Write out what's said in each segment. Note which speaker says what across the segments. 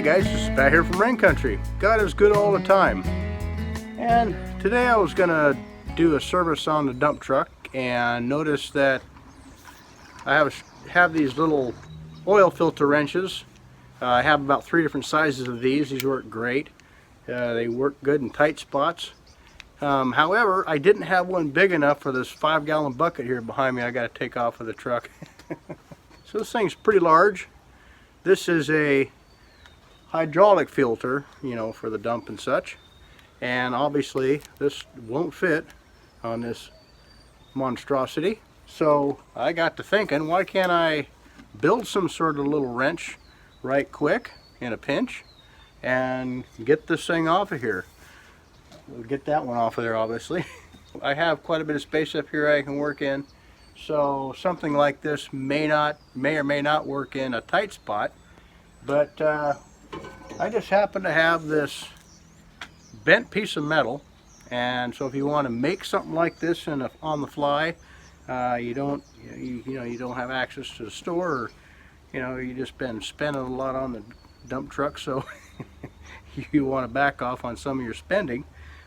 Speaker 1: Hey guys, this is Pat here from Rain Country. God is good all the time. And today I was going to do a service on the dump truck and notice that I have these little oil filter wrenches. I have about 3 different sizes of these. These work great. They work good in tight spots. However, I didn't have one big enough for this 5-gallon bucket here behind me I got to take off of the truck. So this thing's pretty large. This is a hydraulic filter, you know, for the dump and such, and obviously this won't fit on this monstrosity. So I got to thinking, why can't I build some sort of little wrench right quick in a pinch and get this thing off of here. We'll get that one off of there, obviously. I have quite a bit of space up here I can work in, so something like this may or may not work in a tight spot, but I just happen to have this bent piece of metal, and so if you want to make something like this on the fly, you don't have access to the store, or you just been spending a lot on the dump truck, so you want to back off on some of your spending,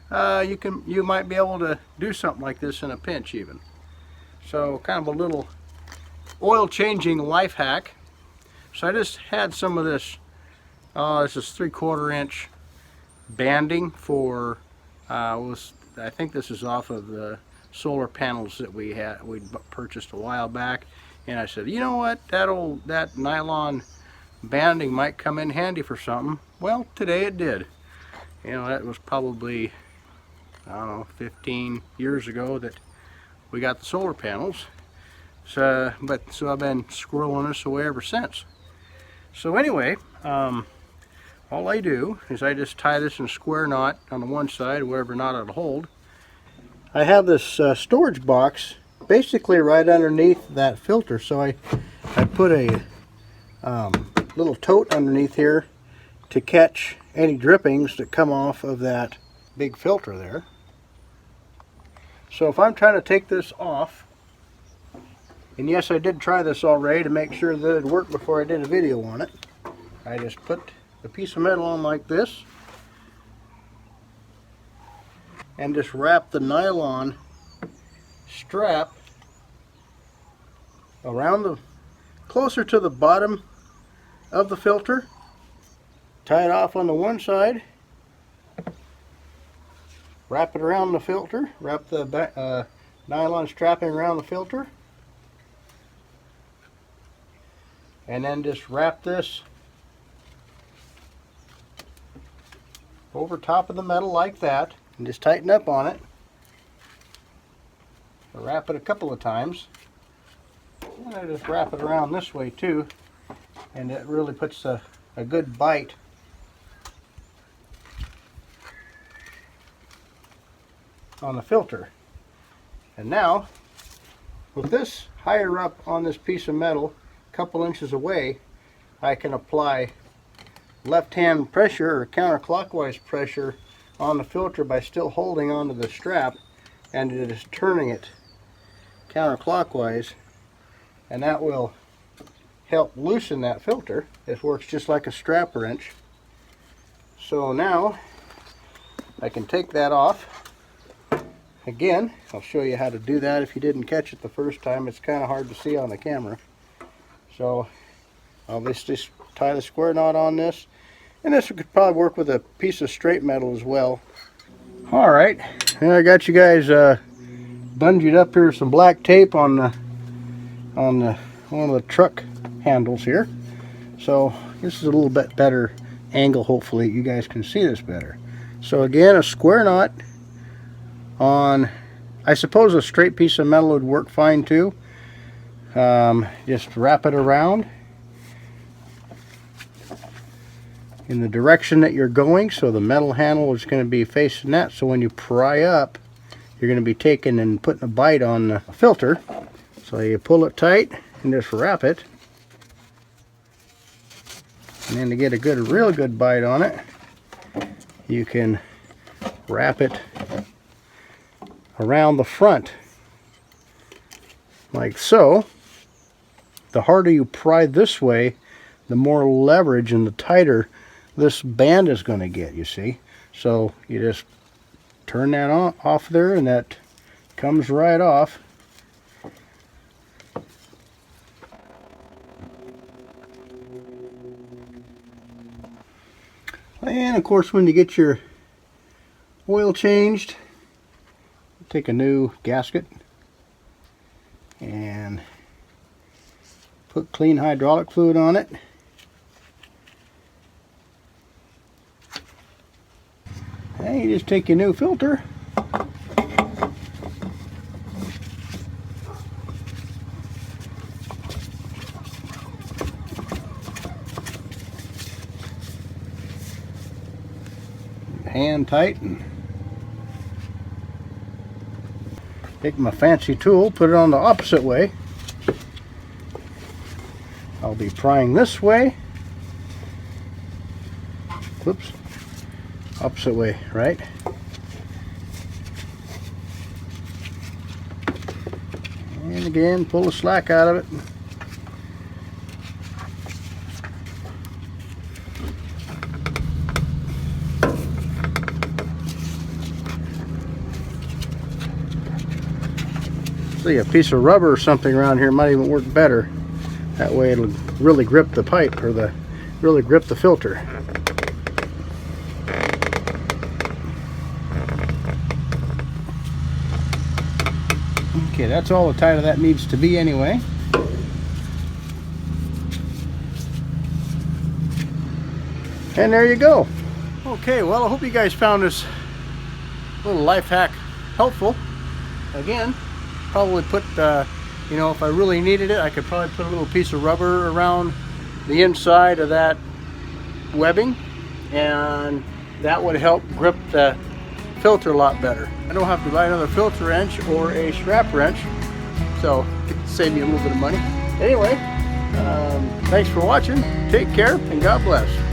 Speaker 1: you might be able to do something like this in a pinch even. So kind of a little oil changing life hack. So I just had some of this. This is 3/4 inch banding for, I think this is off of the solar panels that we purchased a while back, and I said, you know what, that nylon banding might come in handy for something. Well, today it did. That was probably, I don't know, 15 years ago that we got the solar panels. So I've been squirreling this away ever since. So anyway, all I do is I just tie this in a square knot on the one side, whatever knot it'll hold. I have this storage box basically right underneath that filter, so I put a little tote underneath here to catch any drippings that come off of that big filter there. So if I'm trying to take this off, and yes, I did try this already to make sure that it worked before I did a video on it, I just put a piece of metal on like this and just wrap the nylon strap around closer to the bottom of the filter, tie it off on the one side, wrap it around the filter, wrap the nylon strapping around the filter, and then just wrap this over top of the metal like that, and just tighten up on it. Wrap it a couple of times, and I just wrap it around this way too, and it really puts a good bite on the filter. And now, with this higher up on this piece of metal, a couple inches away, I can apply left-hand pressure or counterclockwise pressure on the filter by still holding onto the strap and just turning it counterclockwise, and that will help loosen that filter. It works just like a strap wrench. So now I can take that off. Again, I'll show you how to do that if you didn't catch it the first time. It's kind of hard to see on the camera. So I'll just tie the square knot on this, and this could probably work with a piece of straight metal as well. Alright, I got you guys bungeed up here with some black tape on one of the truck handles here. So this is a little bit better angle, hopefully you guys can see this better. So again, a square knot on, I suppose a straight piece of metal would work fine too. Just wrap it around in the direction that you're going, so the metal handle is going to be facing that, so when you pry up, you're going to be taking and putting a bite on the filter. So you pull it tight and just wrap it, and then to get a real good bite on it, you can wrap it around the front like so. The harder you pry this way, the more leverage and the tighter this band is going to get, you see. So you just turn that off there, and that comes right off. And of course, when you get your oil changed, take a new gasket and put clean hydraulic fluid on it. And you just take your new filter, hand tight, and take my fancy tool, put it on the opposite way. I'll be prying this way. Whoops. Opposite way, right? And again, pull the slack out of it. See, a piece of rubber or something around here might even work better. That way it'll really grip the pipe, or really grip the filter. Okay, that's all the tight of that needs to be anyway. And there you go. Okay, well, I hope you guys found this little life hack helpful. Again, probably put, you know, if I really needed it, I could probably put a little piece of rubber around the inside of that webbing, and that would help grip the filter a lot better. I don't have to buy another filter wrench or a strap wrench, so it can save me a little bit of money. Anyway, thanks for watching. Take care, and God bless.